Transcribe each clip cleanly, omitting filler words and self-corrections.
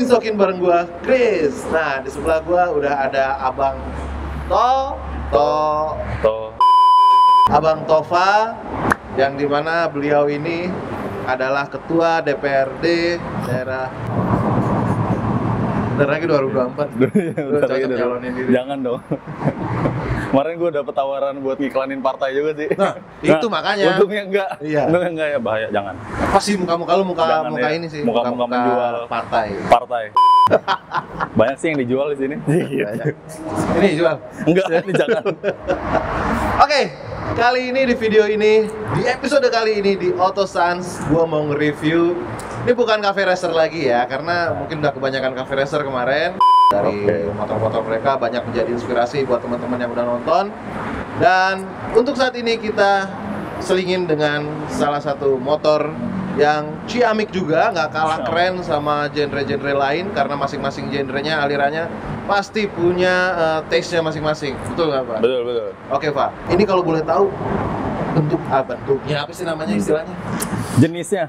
Sokin bareng gua, Chris. Nah, di sebelah gua udah ada Abang Abang Tova, yang dimana beliau ini adalah Ketua DPRD daerah. Bentar lagi 2024. Lu cocok nyalonin diri. Jangan dong. Kemarin gue dapet tawaran buat ngiklanin partai juga sih. Nah, itu makanya. Untungnya enggak. Iya. Untungnya enggak ya, bahaya, jangan. Apa sih muka-muka lu muka Jangan ini sih? Muka menjual partai. Banyak sih yang dijual di sini. Ini jual. Enggak, ini jangan. Oke, kali ini di video ini, di episode kali ini di Auto Sans, gua mau nge-review. Ini bukan cafe racer lagi ya, karena mungkin udah kebanyakan cafe racer kemarin. Dari motor-motor mereka banyak menjadi inspirasi buat teman-teman yang udah nonton. Dan untuk saat ini kita selingin dengan salah satu motor yang ciamik juga, nggak kalah keren sama genre-genre lain, karena masing-masing genrenya, alirannya pasti punya taste-nya masing-masing. Betul nggak, Pak? Betul, betul. Oke, Pak. Ini kalau boleh tahu bentuknya apa sih namanya istilahnya?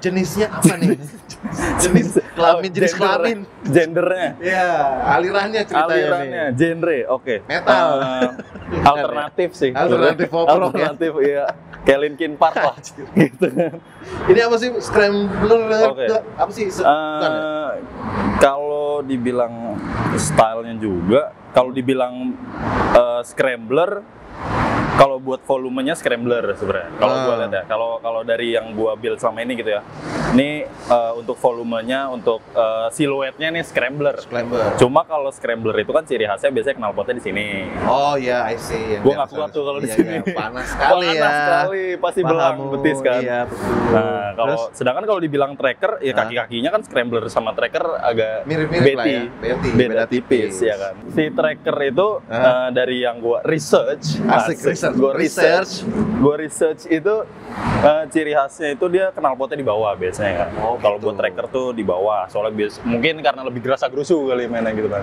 Jenisnya apa nih? Jenis kelamin, jenis kelamin. Gendernya. Ya, alirannya ceritanya. Genre, oke. Metal. Alternatif sih. Alternatif pop rock ya. Alternatif, iya. Kayak Linkin Park lah, gitu kan. Ini apa sih? Scrambler? Oke. Apa sih? Bukan ya? Kalau dibilang stylenya juga, kalau dibilang scrambler, kalau buat volumenya scrambler sebenarnya. Kalau gua lihat ya, kalau dari yang gua build selama ini gitu ya. Ini untuk volumenya, untuk siluetnya nih scrambler. Cuma kalau scrambler itu kan ciri khasnya biasanya knalpotnya di sini. Oh iya, I see. Gua nggak kuat tuh kalau di sini. Panas sekali ya. Panas sekali, pasti belang betis kan. Iya, betul. Nah, sedangkan kalau dibilang tracker, ya kaki-kakinya kan scrambler sama tracker agak mirip-mirip lah ya. Beda tipis ya kan. Si tracker itu dari yang gua research, Gue research itu ciri khasnya itu dia knalpotnya di bawah biasanya kan. Kalau buat tracker tuh di bawah, soalnya mungkin karena lebih gerasa gerusu kali mainnya gitu kan.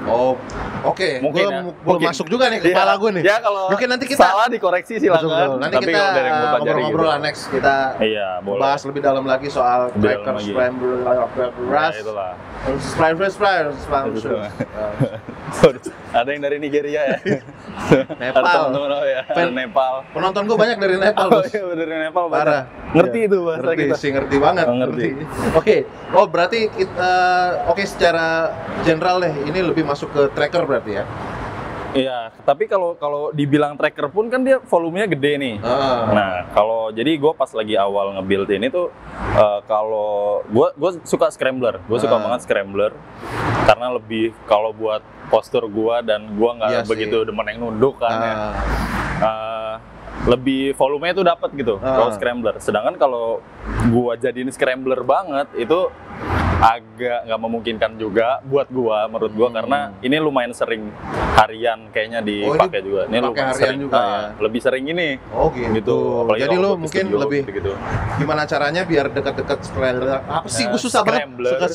Oke. Mungkin belum masuk juga nih ke kepala gue nih. Ya kalau mungkin nanti kita salah dikoreksi silakan. Nanti kita ngobrol-ngobrol lah next, kita bahas lebih dalam lagi soal tracker, scrambler, Ada yang dari Nigeria ya. Nepal. Nepal. Penonton gue banyak dari Nepal, Bos. Iya, dari Nepal parah. Ngerti itu bahasa kita. Ngerti banget. Ngerti. Oke. Oh, berarti kita secara general deh, ini lebih masuk ke tracker berarti ya? Iya, tapi kalau dibilang tracker pun kan dia volumenya gede nih. Nah, jadi gue pas lagi awal nge-build ini tuh kalau gue suka scrambler, gue suka banget scrambler karena lebih kalau buat postur gue dan gue nggak begitu demen yang nunduk kan ya. Lebih volumenya tuh dapat gitu kalau scrambler. Sedangkan kalau gue jadiin scrambler banget itu agak nggak memungkinkan juga buat gua, menurut gua, karena ini lumayan sering harian kayaknya dipakai juga. Ini lumayan sering juga ya. Lebih sering ini. Gitu. Jadi lo mungkin lebih gitu. Gimana caranya biar dekat-dekat scrambler? Apa sih? Gua susah banget. Suka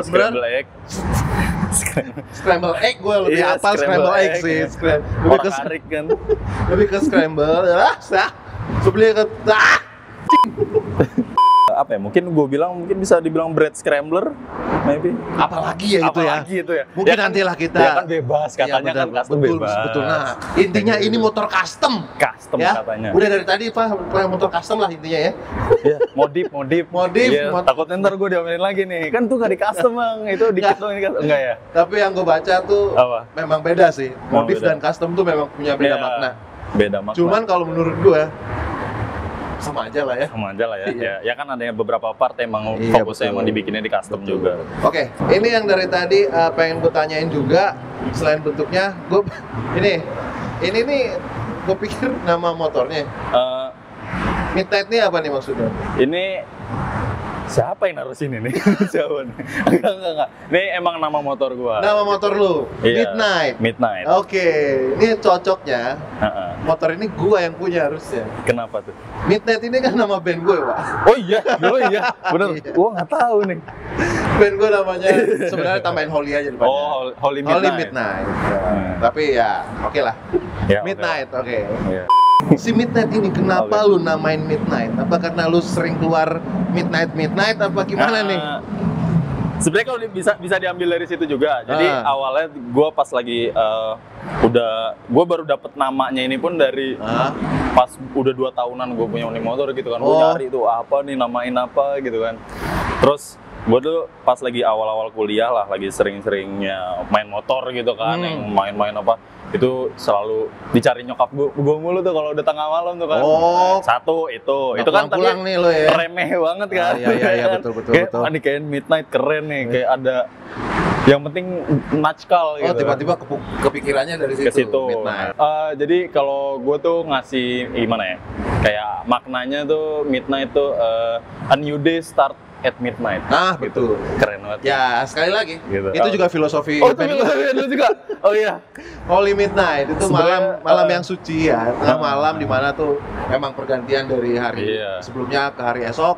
scrambler egg. Scramble egg gue lebih hafal scramble egg sih. Lebih ke Arik kan. Lebih ke scramble. Sebelum ke apa ya, mungkin gue bilang mungkin bisa dibilang bread scrambler maybe. Apalagi ya itu ya. Mungkin ya nantilah kita kan bebas katanya, kan custom bebas. Betul. Nah, intinya ini motor custom ya? Katanya. Udah dari tadi Pak, motor custom lah intinya ya. Iya, modif. Ya, takutnya ntar gue diomelin lagi nih. Kan tuh nggak di custom, Bang. Itu dikit dong ini enggak ya? Tapi yang gue baca tuh memang beda sih. Modif dan custom tuh memang punya beda makna. Beda makna. Cuman kalau menurut gue sama aja lah ya. Iya. Ya kan ada beberapa part emang fokusnya emang dibikinnya di custom juga. Oke, ini yang dari tadi pengen gue tanyain juga, selain bentuknya, ini nih gue pikir nama motornya. Midnight ini apa nih maksudnya? Ini siapa yang naruh sini nih? Siapa nih? Enggak. Ini emang nama motor gua. Nama motor lu? Iya, Midnight. Oke, ini cocoknya. Motor ini gua yang punya harusnya. Kenapa tuh? Midnight ini kan nama band gue, Pak. Oh iya, bener. Gua nggak tahu nih. Band gue namanya sebenarnya tambahin Holy aja depannya. Oh, Holy Midnight. Tapi ya, oke lah. Ya, Midnight, oke. Iya. Si Midnight ini kenapa lu namain Midnight? Apa karena lu sering keluar midnight apa gimana nih? Sebenarnya kalau bisa diambil dari situ juga. Jadi awalnya gue pas lagi gue baru dapet namanya ini pun dari pas udah 2 tahunan gue punya unit motor gitu kan. Gue nyari itu apa nih, namain apa gitu kan. Terus gue tuh pas lagi awal-awal kuliah lah, lagi sering-seringnya main motor gitu kan, yang main-main apa itu selalu dicari nyokap gue mulu tuh kalau udah tengah malam tuh kan. Satu itu kan tapi nih lo ya. remeh banget kan. Iya betul. Ini kayak Midnight keren nih, kayak ada yang penting natskal gitu. Tiba-tiba kepikirannya dari situ. Ke situ. Midnight. Jadi kalau gue tuh ngasih gimana ya? Kayak maknanya tuh Midnight tuh a new day start at midnight. Betul. Keren banget. Ya, sekali lagi. Gitu. Itu juga filosofi. Itu filosofi itu juga. Oh iya. Holy Midnight itu malam yang suci ya. Malam di mana tuh emang pergantian dari hari sebelumnya ke hari esok.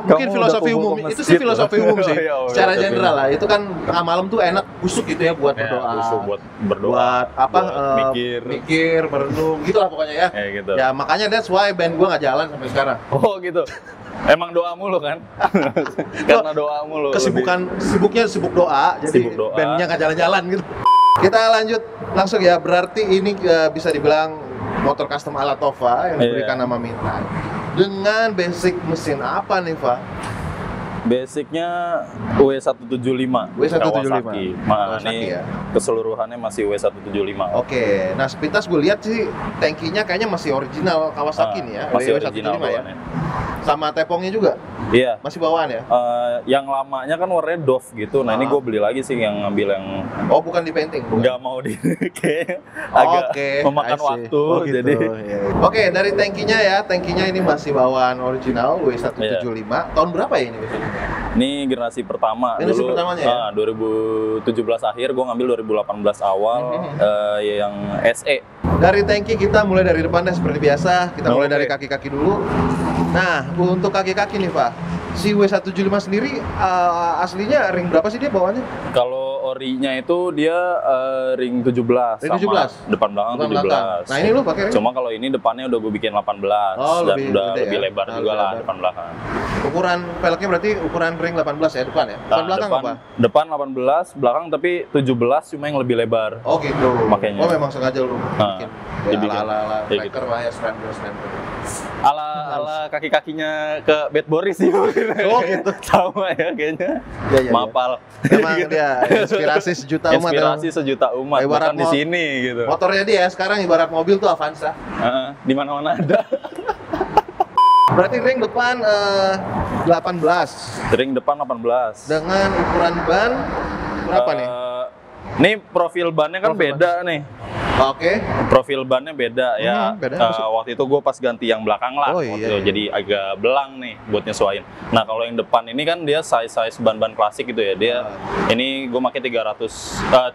Mungkin filosofi umum. Itu sih filosofi umum sih. Secara general lah. Itu kan tengah malam tuh enak busuk gitu ya buat berdoa. Buat berdoa. Buat mikir, merenung gitu lah pokoknya ya. Gitu. Ya makanya that's why band gua nggak jalan sampai sekarang. Oh gitu. Emang doa mulu kan? Karena doa mulu. Sibuk doa, jadi bandnya nggak jalan-jalan gitu. Kita lanjut langsung ya, berarti ini bisa dibilang motor custom ala Tova yang diberikan nama Midnight. Dengan basic mesin apa nih, Pak? Basicnya W175 W175 Nah, ini keseluruhannya masih W175. Oke, nah sepintas gue lihat sih tangkinya kayaknya masih original Kawasaki nih ya. Masih original ya. Sama tepongnya juga? Iya. Masih bawaan ya? Yang lamanya kan warnanya Dove gitu. Nah ini gue beli lagi sih yang ngambil yang... Oh bukan di painting? Nggak mau di... kayak agak memakan waktu. Jadi. Oke, dari tangkinya ya. Tangkinya ini masih bawaan original W175. Tahun berapa ya ini? Ini generasi pertama. Generasi pertamanya ya? 2017 akhir, gue ngambil 2018 awal yang SE. Dari tangki kita mulai dari depannya seperti biasa. Kita mulai dari kaki-kaki dulu. Nah, untuk kaki-kaki nih Pak, si W175 sendiri aslinya ring berapa sih dia bawaannya? Kalau orinya itu dia ring 17. Ring 17? Depan belakang 17. Nah ini lu pakai ring? Cuma kalau ini depannya udah gue bikin 18. Dan udah lebih lebar juga lah depan belakang. Ukuran velgnya berarti ukuran ring 18 ya depan ya? Depan belakang apa? Depan 18, belakang tapi 17 cuma yang lebih lebar. Oh gitu. Makanya. Oh memang sengaja lu bikin. Ala-ala tracker lah ya, scrambler. Ala kaki-kakinya ke Bad Boris sih. Oh gitu. Sama ya kayaknya. Ya. Mapal. Emang dia inspirasi sejuta umat. Inspirasi sejuta umat. Ibarat di sini gitu. Motornya dia sekarang ibarat mobil tuh Avanza. Di mana-mana ada. Berarti ring depan 18. Ring depan 18. Dengan ukuran ban berapa nih? Ini profil bannya kan beda nih. Oke. Profil bannya beda ya. Waktu itu gue pas ganti yang belakang lah. Jadi agak belang nih buat nyesuaiin. Nah kalau yang depan ini kan dia size ban-ban klasik gitu ya. Dia ini gue pakai 350 3.50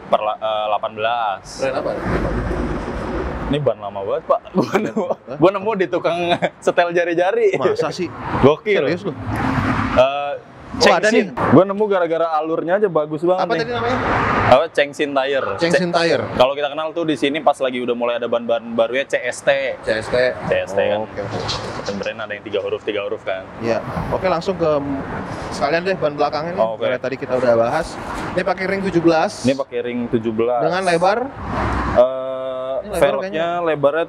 per 18. Brand apa? Ini ban lama banget Pak. Gue nemu di tukang setel jari-jari. Masa sih? Gokil. Serius lu? Ada nih. Gue nemu gara-gara alurnya aja bagus banget. Apa tadi namanya? Chengsin Tire. Chengsin Tire. Kalau kita kenal tuh di sini pas lagi udah mulai ada ban-ban barunya CST. CST kan. Oke. Brand ada yang 3 huruf kan. Iya. Oke, langsung ke sekalian deh ban belakangnya nih. Karena tadi kita udah bahas. Ini pakai ring 17. Ini pakai ring 17. Dengan lebar velgnya lebarnya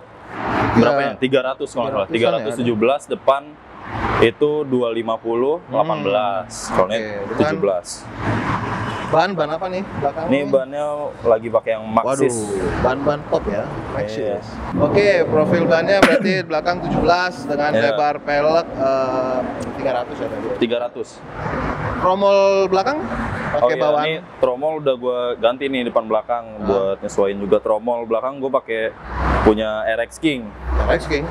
berapa ya? 300 kalau nggak salah. 317 depan itu 250 18. Kalau ini 17. Ban apa nih belakang? Ini bannya lagi pakai yang Maxxis. Waduh, ban top ya, Maxxis. Oke, profil bannya berarti belakang 17 dengan lebar pelek 300 ya tadi. 300. Tromol belakang pakai bawaan. Ini tromol udah gue ganti nih depan belakang buat nyesuaiin juga. Tromol belakang gue pakai punya RX King. RX King.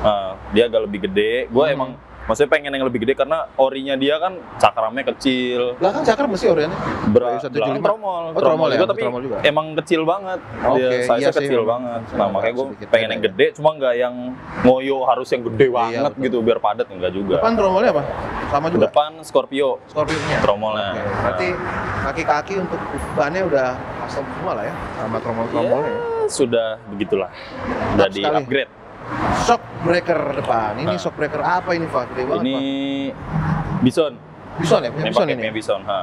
Dia agak lebih gede. Gue emang maksudnya pengen yang lebih gede karena orinya dia kan cakramnya kecil. Belakang cakram mesti orinya? Belakang tromol. Tromol juga, tapi emang kecil banget. Dia size-nya kecil banget. Nah makanya gue pengen yang gede, cuma nggak yang ngoyo harus yang gede banget gitu biar padat, enggak juga. Depan tromolnya apa? Sama juga? Depan Scorpio. Scorpio-nya? Tromolnya. Berarti kaki-kaki untuk bannya udah custom semua lah ya? Sama tromol-tromolnya ya? Sudah begitulah. Udah di-upgrade. Shock breaker depan. Ini shock breaker apa ini Pak? Gede banget, ini Bison. Bison ya? Punya Ini Bison pakai ini? punya Bison, ha.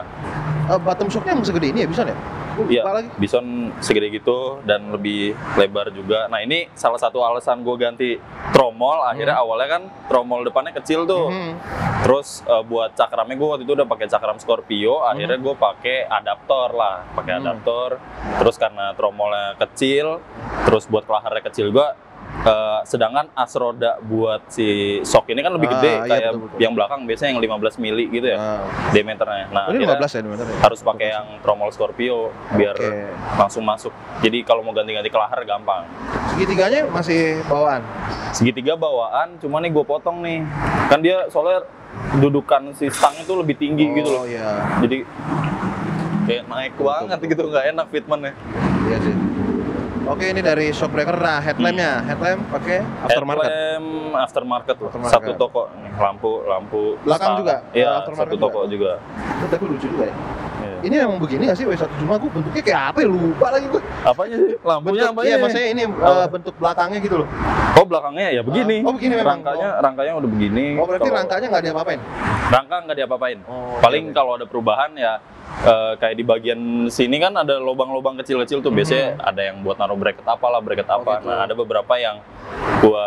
Bottom shocknya emang segede ini ya Bison ya? Iya, Lupa lagi. Bison segede gitu dan lebih lebar juga. Nah ini salah satu alasan gue ganti tromol. Akhirnya awalnya kan tromol depannya kecil tuh. Terus buat cakramnya gue waktu itu udah pakai cakram Scorpio. Akhirnya gue pakai adaptor lah, pakai adaptor. Terus karena tromolnya kecil, terus buat kelaharnya kecil juga. Sedangkan as roda buat si shock ini kan lebih gede, iya, kayak betul. yang belakang biasanya yang 15 mili gitu ya diameternya. Nah, Ini akhirnya 15 ya diameter ya? harus pakai yang tromol Scorpio biar Oke. langsung masuk. Jadi kalau mau ganti-ganti kelahar gampang. Segitiganya masih bawaan? Segitiga bawaan, cuma nih gue potong nih. Kan dia soalnya dudukan si stang itu lebih tinggi gitu loh. Oh iya. Jadi kayak naik banget gitu, nggak enak fitmentnya. Iya sih. Oke, ini dari Shockbreaker. Nah, headlampnya, headlamp pakai aftermarket. Headlamp aftermarket loh. Aftermarket. Satu toko nih, lampu Belakang stang. juga? Iya, Aftermarket satu toko juga. Itu tapi lucu juga ya. Iya. Ini emang begini nggak sih W175? Gue bentuknya kayak apa ya? Lupa lagi gue. Apanya sih? Lampunya Bentuk, apanya? iya, maksudnya ini bentuk belakangnya gitu loh. Oh, belakangnya ya begini. Oh, begini memang. Rangkanya udah begini. Oh, berarti Kalau- rangkanya nggak diapa-apain? Rangka nggak diapa-apain. Oh, Paling oke. kalau ada perubahan ya kayak di bagian sini kan ada lubang-lubang kecil-kecil tuh. Biasanya ada yang buat naruh bracket apalah, bracket apa. gitu. Nah, ada beberapa yang gua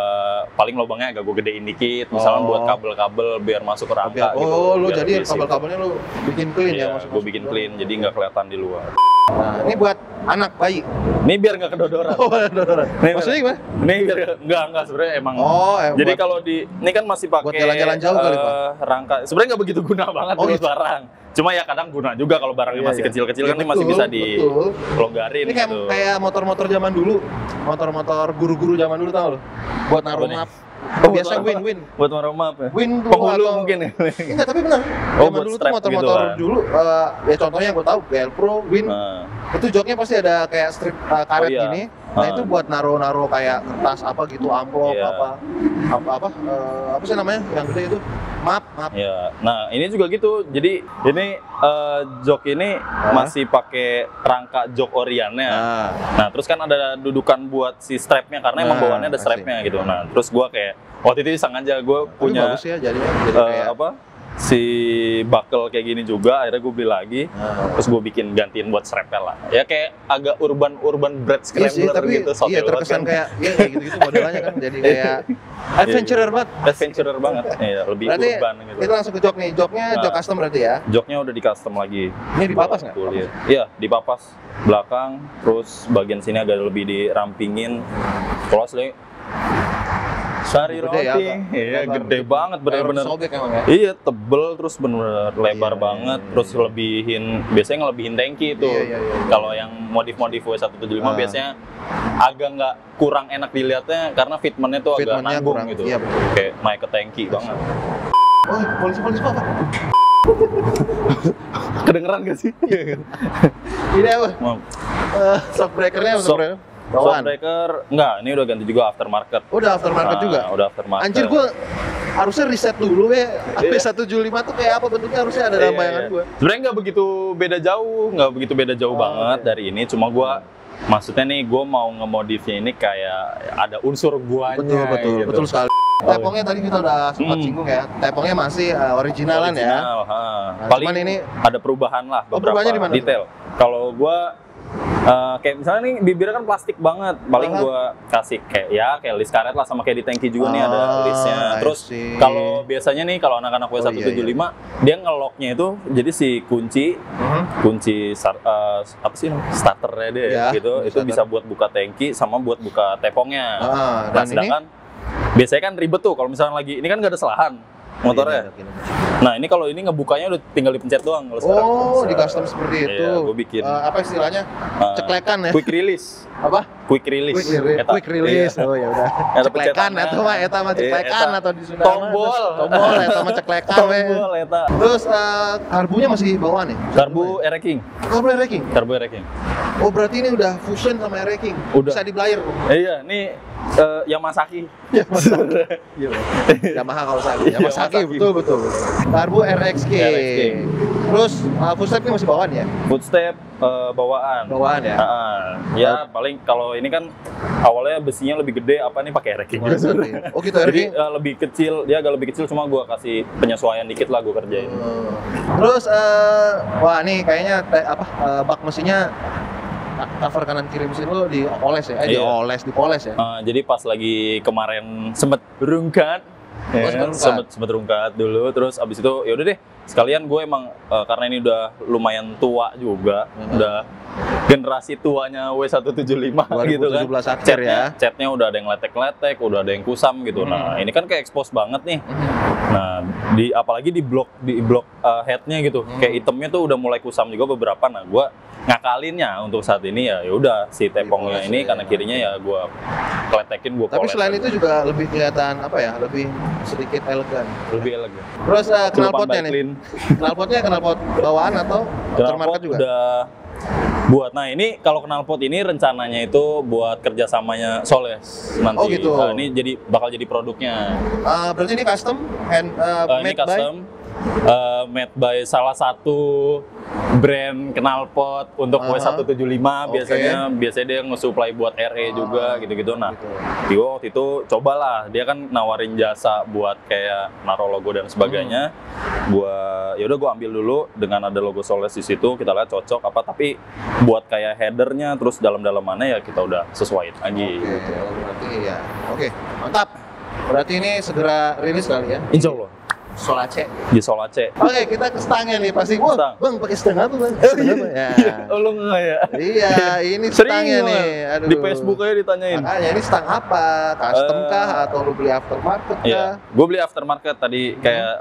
paling lubangnya agak gua gedein dikit. Misalnya Oh. buat kabel-kabel biar masuk ke rangka gitu. Oh, lu biar jadi basic. kabel-kabelnya lu bikin clean ya? Iya, masuk-masuk gua bikin clean jadi nggak kelihatan di luar. Nah, ini buat anak bayi. Ini biar nggak kedodoran. Oh, dodoran. Nih, Maksudnya gimana? Ini biar nggak sebenarnya emang. Oh, Jadi buat- kalau di ini kan masih pakai buat jalan-jalan jauh kali, Pak? rangka. Sebenarnya nggak begitu guna banget Oh, buat gitu. barang. Cuma ya kadang guna juga kalau barangnya Iya, masih iya. kecil-kecil Iya, kan ini masih betul, bisa betul. dilonggarin Ini kayak gitu. kayak motor-motor zaman dulu, motor-motor guru-guru zaman dulu tau lo, buat naruh Apa nih? map. Oh, Biasa buat apa? win-win. Buat naruh map ya. Win tuh Penghulu atau- mungkin ya. Enggak, tapi benar. Oh, Zaman buat dulu tuh strap motor-motor gitu kan. dulu, ya contohnya gue tahu Velcro, Win, Nah, itu joknya pasti ada kayak strip karet Oh, iya. gini. Nah, Ah. itu buat naruh-naruh kayak kertas apa gitu, amplop Iya. apa sih namanya yang gede itu? Map. ya. Nah, ini juga gitu. Jadi ini jok ini masih pakai rangka jok oriannya. Nah, Nah, terus kan ada dudukan buat si strapnya karena emang Nah, bawaannya ada I see. strapnya gitu. Nah, terus gua kayak waktu itu iseng aja gua tapi punya bagus ya jadinya. Jadi kayak apa si buckle kayak gini juga. Akhirnya gue beli lagi. Nah. Terus gue bikin gantiin buat strapnya lah. Ya kayak agak urban bread Iya sih, scrambler tapi gitu. Soft iya banget terkesan kan. kayak gitu-gitu modelannya kan jadi kayak adventurer banget. Adventurer banget. Iya, lebih Berarti urban gitu. kita langsung ke jok nih. Joknya Nah. jok custom berarti ya. Joknya udah di custom lagi. Ini dipapas nggak? Kulit. Iya, dipapas belakang, terus bagian sini agak lebih dirampingin. Kalau asli sari Gede roti, ya, Kak. iya Lebar gede gitu. banget Kayak bener-bener. roti sobek emang ya. Iya, tebel terus bener-bener lebar Iya, banget, iya, terus iya. lebihin, biasanya ngelebihin tanki itu. Iya, iya, iya. Kalau yang modif-modif W175 Ah. biasanya agak nggak kurang enak dilihatnya karena fitmentnya tuh agak Fitmentnya nanggung kurang, gitu. iya, betul. Kayak naik ke tanki banget. Oh, polisi apa? Kedengeran gak sih? Ini apa? Maaf. Shockbreakernya apa? Shock- Shockbreaker? Bawaan. Shockbreaker, enggak, ini udah ganti juga aftermarket. Udah aftermarket Nah, juga. Udah aftermarket. Anjir gua harusnya riset dulu ya. Iya. AP175 tuh kayak apa bentuknya harusnya ada dalam Iya, bayangan iya. gua. Sebenarnya nggak begitu beda jauh, nggak begitu beda jauh Oh, banget iya. dari ini. Cuma gua, maksudnya nih, gua mau ngemodifnya ini kayak ada unsur guanya. gitu. Betul sekali. Tepongnya tadi kita udah sempat singgung ya. Tepongnya masih originalan ya. Original, ha. Nah, Paling cuman ini ada perubahan lah, Oh, beberapa perubahannya di mana? detail. Kalau gua kayak misalnya nih bibirnya kan plastik banget, paling Aha. gua kasih kayak list karet lah, sama kayak di tanki juga nih ada Ah, listnya. I Terus see. kalau biasanya nih kalau anak-anak Oh, W175 dia ngeloknya itu jadi si kunci apa sih namanya? Starternya dia Ya, gitu, itu starter. bisa buat buka tanki sama buat buka tepongnya. Ah, Nah, dan ini sedangkan biasanya kan ribet tuh kalau misalnya lagi ini kan gak ada selahan motornya. Nah, ini kalau ini ngebukanya udah tinggal dipencet doang kalau sekarang. Oh, di Bisa. custom seperti itu. Iya, gua bikin. Apa istilahnya? Ceklekan ya. Quick release. Apa? Quick release. Eta. Quick release. Iya. Oh ya udah. Eta Ceklekan pencetannya. atau mah eta mah ceklekan Eta. atau di Sunda. Tombol. Tombol eta mah ceklekan we. Tombol eta. Terus karbunya masih bawaan ya? Karbu Ereking. Karbu Ereking. Karbu Ereking. Oh berarti ini udah fusion sama Ereking. Udah. Bisa di blyer. Iya, nih Yamasaki. Iya. Yamaha Kawasaki. Yamasaki betul. Turbo RXK. Terus footstep-nya masih bawaan ya? Footstep bawaan. Bawaan ya? Ya paling kalau ini kan awalnya besinya lebih gede, apa nih pakai RX juga. Oh gitu, Jadi lebih kecil, dia agak lebih kecil, cuma gua kasih penyesuaian dikit lah gua kerjain. Terus wah nih kayaknya bak mesinnya cover kanan kiri mesin lo dioles ya? Dipoles ya? Jadi pas lagi kemarin sempet rungkat, sempet rungkat dulu, terus abis itu yaudah deh sekalian gue emang karena ini udah lumayan tua juga, udah generasi tuanya W175 gitu kan. 2017 akhir ya. Catnya udah ada yang letek-letek, udah ada yang kusam gitu. Nah ini kan kayak expose banget nih. Nah apalagi di blok headnya gitu, kayak itemnya tuh udah mulai kusam juga beberapa. Nah gue ngakalinnya untuk saat ini ya udah si tepongnya ini kanan kirinya ya gue kletekin, gue poles. Tapi selain itu juga lebih kelihatan lebih sedikit elegan. Lebih elegan. Terus knalpotnya nih. Knalpot bawaan atau aftermarket juga? Udah buat. Nah ini kalau knalpot ini rencananya itu buat kerjasamanya Soles nanti. Oh gitu. Nah, ini bakal jadi produknya. Berarti ini custom ini custom. Made by salah satu brand knalpot untuk W175 biasanya dia nge-supply buat RE juga gitu-gitu. Nah, dia waktu itu cobalah, dia kan nawarin jasa buat kayak naruh logo dan sebagainya. Yaudah gua ambil dulu dengan ada logo Soles di situ, kita lihat cocok apa, tapi buat kayak headernya terus dalam-dalamannya ya kita udah sesuaiin lagi. Gitu. Berarti ya. Oke, mantap. Berarti ini segera rilis kali ya? Insya Allah. Solace. Di Solace. Oke, kita ke stangnya nih pasti. Wah, Bang pakai stang apa, Bang? Ya. Oh, lu enggak ya? Iya, ini stangnya nih. Aduh. Di Facebook aja ditanyain. Makanya ini stang apa? Custom kah atau lu beli aftermarket kah? Iya, gue beli aftermarket tadi kayak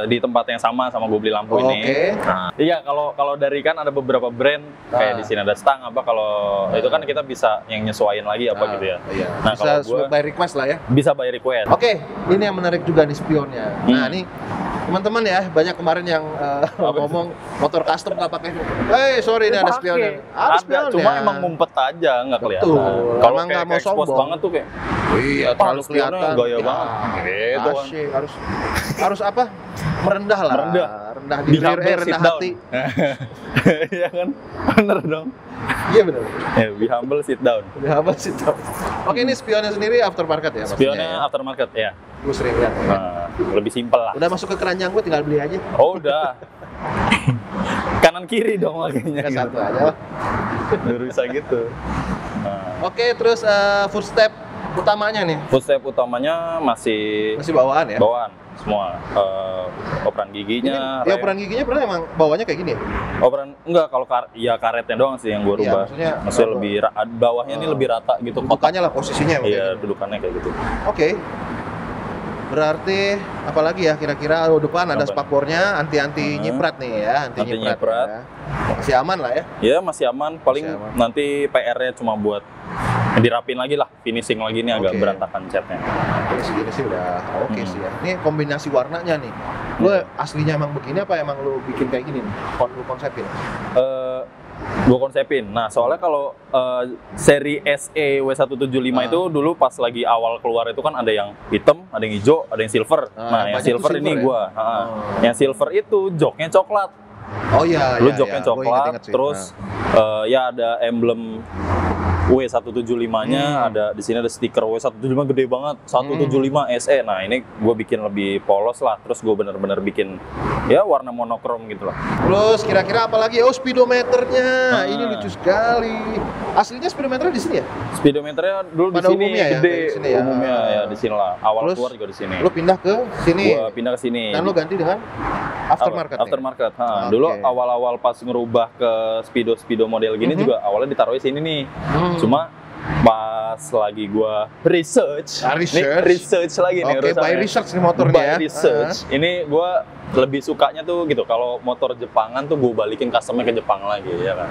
di tempat yang sama gue beli lampu ini. Nah, iya, kalau dari kan ada beberapa brand kayak di sini ada stang apa, kalau itu kan kita bisa yang nyesuaiin lagi apa gitu ya. Iya. Nah, bisa kalau by request lah ya. Bisa by request. Oke, ini yang menarik juga nih spionnya. Nah, ini teman-teman ya, banyak kemarin yang ngomong motor custom nggak pakai. Sorry ini ada spionnya. Ada spionnya. Cuma emang ngumpet aja, nggak kelihatan. Kalau nggak mau expose sombong banget tuh kayak. Iya, terlalu kelihatan. Gaya banget. Gitu kan. Harus apa? Merendah lah. Rendah di rendah hati. Iya kan? Bener dong. Iya benar. Be humble, sit down. Oke, ini spionnya sendiri aftermarket ya? Spionnya aftermarket ya. Gue sering lihat. Lebih simpel lah. Udah masuk ke keranjang gue, tinggal beli aja. Oh udah. Kanan kiri dong makanya. Satu aja. Baru bisa gitu. Oke, terus footstep utamanya nih? Footstep utamanya masih bawaan ya? Bawaan semua. Operan giginya. Ini, operan giginya pernah emang bawahnya kayak gini ya? Operan enggak, kalau karetnya doang sih yang gue rubah. Maksudnya lebih bawahnya ini lebih rata gitu. Dudukannya lah posisinya. Iya, dudukannya kayak gitu. Oke. Berarti apalagi ya kira-kira depan ada spakbornya anti nyiprat nih ya, anti nyiprat. Ya. Masih aman lah ya? Ya masih aman, paling nanti PR-nya cuma buat dirapin lagi lah, finishing lagi nih agak berantakan catnya. Segini sih udah oke sih ya. Ini kombinasi warnanya nih. Lu aslinya emang begini apa emang lu bikin kayak gini nih? Lu konsepin? Gue konsepin. Nah, soalnya kalau seri SE W175 itu dulu pas lagi awal keluar itu kan ada yang hitam, ada yang hijau, ada yang silver. Nah, yang silver ini gua. Yang silver itu joknya coklat. Oh iya, lu joknya coklat, terus ya ada emblem W175-nya, ada di sini ada stiker W175 gede banget, 175 SE. Nah, ini gue bikin lebih polos lah, terus gue bener-bener bikin ya warna monokrom gitu lah. Terus kira-kira apa lagi? Oh, speedometernya. Ini lucu sekali. Aslinya speedometernya di sini ya? Speedometernya dulu di sini gede, umumnya ya di sini lah. Awal keluar juga di sini. Lu pindah ke sini? Gua pindah ke sini. Dan lu ganti dengan aftermarket. Aftermarket. Dulu awal-awal pas ngerubah ke speedo model gini juga awalnya ditaruh di sini nih. Cuma pas lagi gua research lagi nih. Oke, by research nih motornya ya. Research. Ini gua lebih sukanya tuh gitu, kalau motor Jepangan tuh gua balikin customnya ke Jepang lagi ya kan.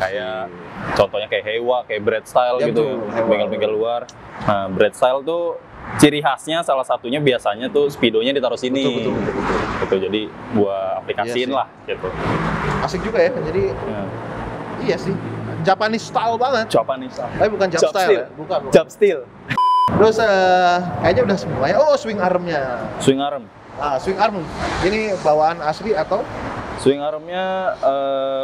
Kayak contohnya kayak Heiwa, kayak Bread Style gitu, bengkel-bengkel luar. Nah, Bread Style tuh ciri khasnya salah satunya biasanya tuh speedonya ditaruh sini. Betul. Jadi gua aplikasiin lah gitu. Asik juga ya. Jadi iya sih. Japanese style banget. Japanese style. Bukan Jap style ya? Bukan. Jap style. Terus kayaknya udah semua ya. Oh, swing armnya. Swing arm. Swing arm. Ini bawaan asli atau? Swing armnya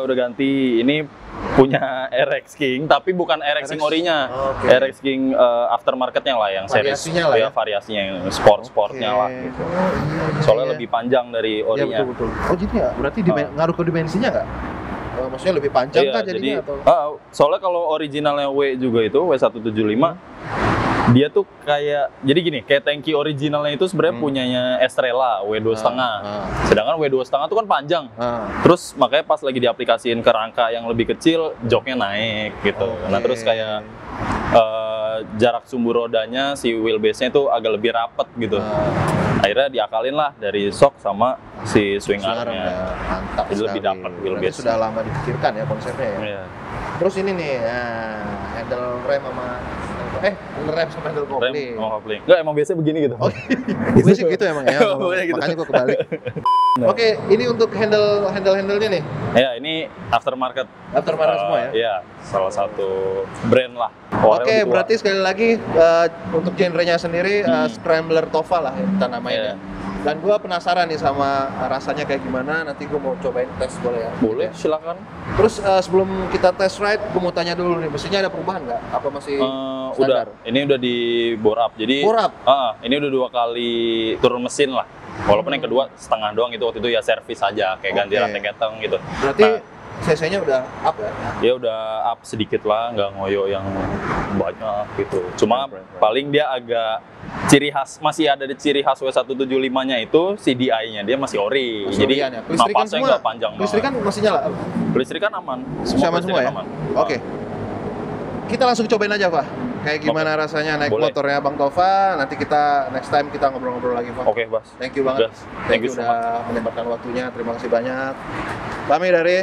udah ganti. Ini punya RX King, tapi bukan RX King orinya. Oke. RX King aftermarketnya lah, yang series. Variasinya lah ya? Variasinya, yang sport-sportnya lah. Gitu. Soalnya lebih panjang dari Iya, orinya. betul. Oh gitu ya? Berarti ngaruh ke dimensinya nggak? Maksudnya lebih panjang kah jadinya? Jadi, atau? soalnya kalau originalnya W juga itu, W175, dia tuh kayak, jadi gini, kayak tangki originalnya itu sebenarnya punyanya Estrella W2,5. Sedangkan W2,5 itu kan panjang. Terus makanya pas lagi diaplikasiin ke rangka yang lebih kecil, joknya naik gitu. Nah terus kayak jarak sumbu rodanya, si wheelbase-nya itu agak lebih rapet gitu. Akhirnya diakalin lah dari shock sama si swing armnya. Mantap Jadi lebih sekali. dapat Berarti wheelbase. sudah lama dipikirkan ya konsepnya ya. Iya. Terus ini nih, handle rem sama handle rem sama handle Rem kopling. sama kopling. Enggak, emang biasanya begini gitu. Oh, gue sih gitu emang ya. Pokoknya gitu. Makanya gue kebalik. Oke, ini untuk handle-handlenya nih. Ya, ini aftermarket. Aftermarket semua ya? Iya, salah satu brand lah. Oke, berarti sekali lagi untuk genrenya sendiri Scrambler Tova lah ya kita namain ya. Dan gue penasaran nih sama rasanya kayak gimana. Nanti gue mau cobain tes, boleh ya? Boleh, silakan. Terus sebelum kita test ride, gue mau tanya dulu nih, mesinnya ada perubahan nggak? Apa masih Udah, ini udah di bore up. Jadi Bore up? ini udah 2 kali turun mesin lah. Walaupun yang kedua setengah doang itu, waktu itu ya servis aja, kayak ganti rantai keteng gitu. Berarti cc-nya udah up ya? Ya udah up sedikit lah, nggak ngoyo yang banyak gitu. Cuma paling dia agak ciri khas, masih ada di ciri khas W175-nya itu CDI-nya dia masih ori. Jadi napasnya nggak panjang banget. Listrikan masih nyala? Listrikan aman. Aman semua ya? Aman. Oke. Kita langsung cobain aja, Pak. Kayak gimana rasanya naik motornya Bang Tova. Nanti kita next time kita ngobrol-ngobrol lagi, Pak. Oke, Bas. Thank you banget. Thank you udah menyempatkan waktunya. Terima kasih banyak. Kami dari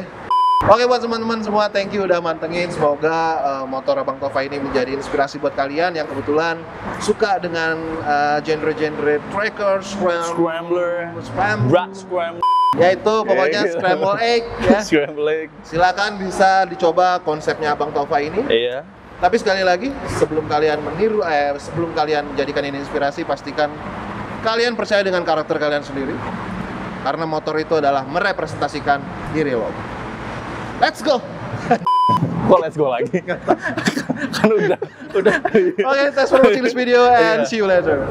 Oke, buat teman-teman semua, thank you udah mantengin. Semoga motor Abang Tova ini menjadi inspirasi buat kalian yang kebetulan suka dengan genre-genre tracker, Scrambler, rat scrambler. Yaitu pokoknya scramble egg ya. Scramble egg. Silakan bisa dicoba konsepnya Abang Tova ini. Iya. Tapi sekali lagi, sebelum kalian meniru, sebelum kalian menjadikan ini inspirasi, pastikan kalian percaya dengan karakter kalian sendiri. Karena motor itu adalah merepresentasikan diri lo. Let's go. Kok let's go lagi? Kan udah. Okay, thanks for watching this video and see you later.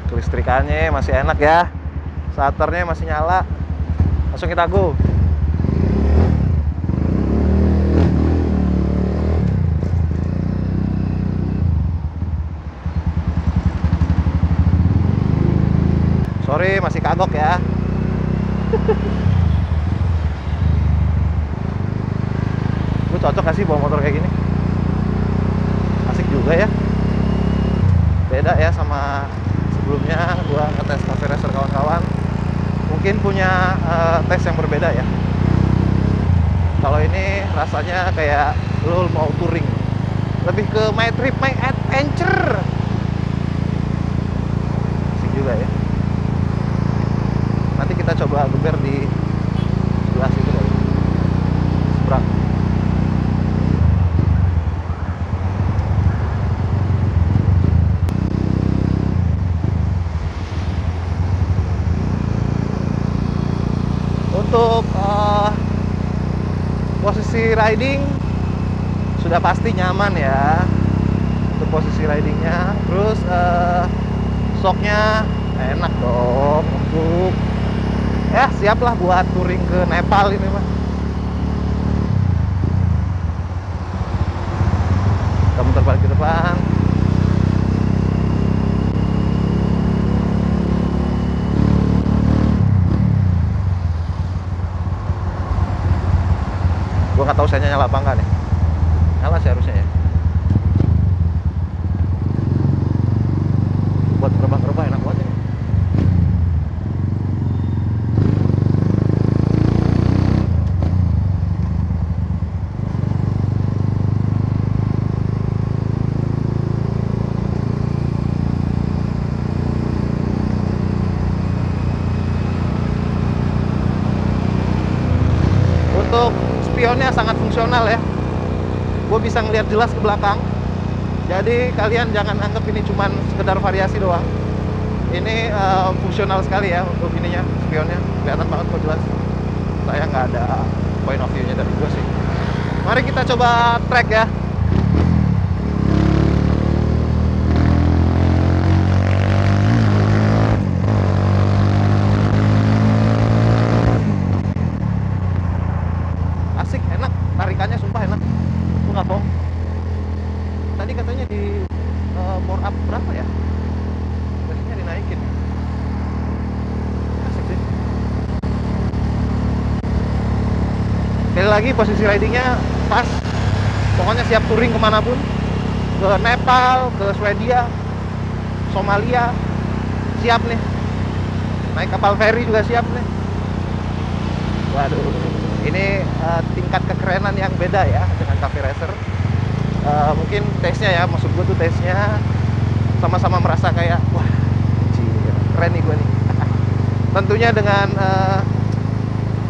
Kelistrikannya masih enak ya. Starternya masih nyala. Langsung kita go. Sorry, masih kagok ya. Lu cocok gak sih bawa motor kayak gini? Asik juga ya. Beda ya sama sebelumnya gua ngetes cafe racer kawan-kawan. Mungkin punya tes yang berbeda ya. Kalau ini rasanya kayak lu mau touring. Lebih ke my trip, my adventure. Asik juga ya. Nanti kita coba geber di sebelah situ kali. Seberang. Untuk posisi riding sudah pasti nyaman ya. Untuk posisi ridingnya, terus shocknya enak dong untuk ya siaplah buat touring ke Nepal ini mah. Kita muter balik ke depan. Gua nggak tahu saya nyala apa enggak nih. Nyala sih harusnya ya. Buat terbang-terbang enak banget ini. Untuk spionnya sangat fungsional ya. gue bisa ngelihat jelas ke belakang. Jadi kalian jangan anggap ini cuman sekedar variasi doang. Ini fungsional sekali ya untuk ininya, spionnya. Kelihatan banget kok jelas. Saya nggak ada point of view-nya dari gue sih. Mari kita coba track ya. Asik, enak. Tarikannya sumpah enak. Gue nggak bohong. Tadi katanya di bore up berapa ya? Biasanya dinaikin. Asik sih. Sekali lagi posisi ridingnya pas. Pokoknya siap touring kemanapun. Ke Nepal, ke Swedia, Somalia. Siap nih. Naik kapal feri juga siap nih. Waduh. Ini tingkat kekerenan yang beda ya dengan Cafe Racer. Mungkin taste-nya ya, maksud gue tuh taste-nya sama-sama merasa kayak wah, keren nih gue nih. Tentunya dengan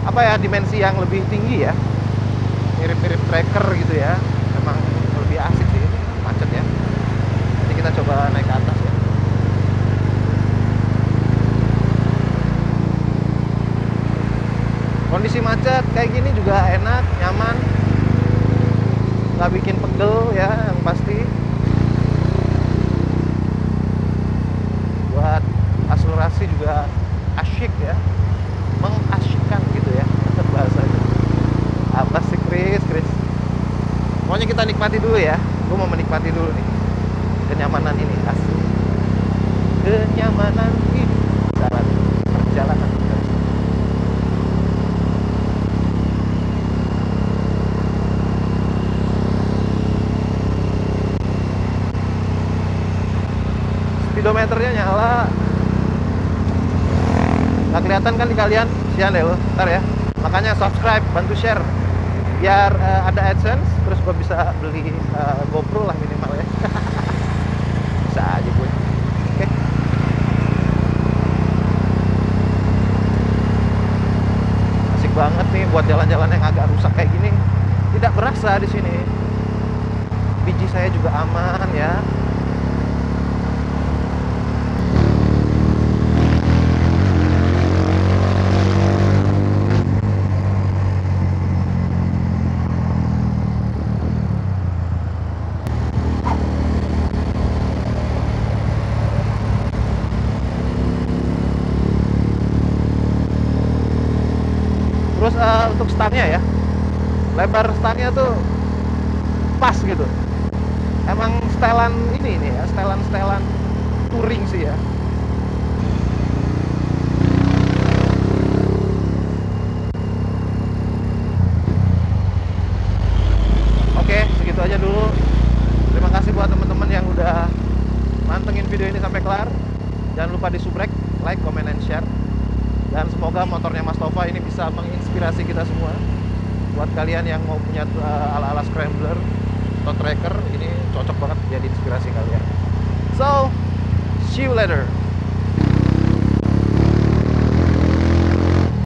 apa ya, dimensi yang lebih tinggi ya, mirip-mirip tracker gitu ya. Memang lebih asik sih, macet ya. Jadi kita coba naik ke atas ya. Kondisi macet kayak gini juga enak, nyaman, nggak bikin pegel ya, yang pasti. Buat akselerasi juga asyik ya, mengasyikkan gitu ya bahasanya. Apa sih Chris? Pokoknya kita nikmati dulu ya. Gue mau menikmati dulu nih kenyamanan ini, asli. Kenyamanan ini dalam perjalanan. Speedometernya nyala. Nggak kelihatan kan di kalian? Sian deh lo, ntar ya. Makanya subscribe, bantu share biar ada AdSense, terus gue bisa beli GoPro lah minimal ya. Bisa aja gue. Oke. Asik banget nih buat jalan-jalan yang agak rusak kayak gini. Tidak berasa di sini. Biji saya juga aman ya. Terus untuk stangnya ya, lebar stangnya tuh pas gitu. Emang setelan ini ya, setelan touring sih ya. Oke, segitu aja dulu. Terima kasih buat teman-teman yang udah mantengin video ini sampai kelar. Jangan lupa di subrek, like, comment, and share. Dan semoga motornya Mas Tova ini bisa menginspirasi kita semua. Buat kalian yang mau punya ala-ala scrambler atau tracker, ini cocok banget jadi inspirasi kalian. So, see you later.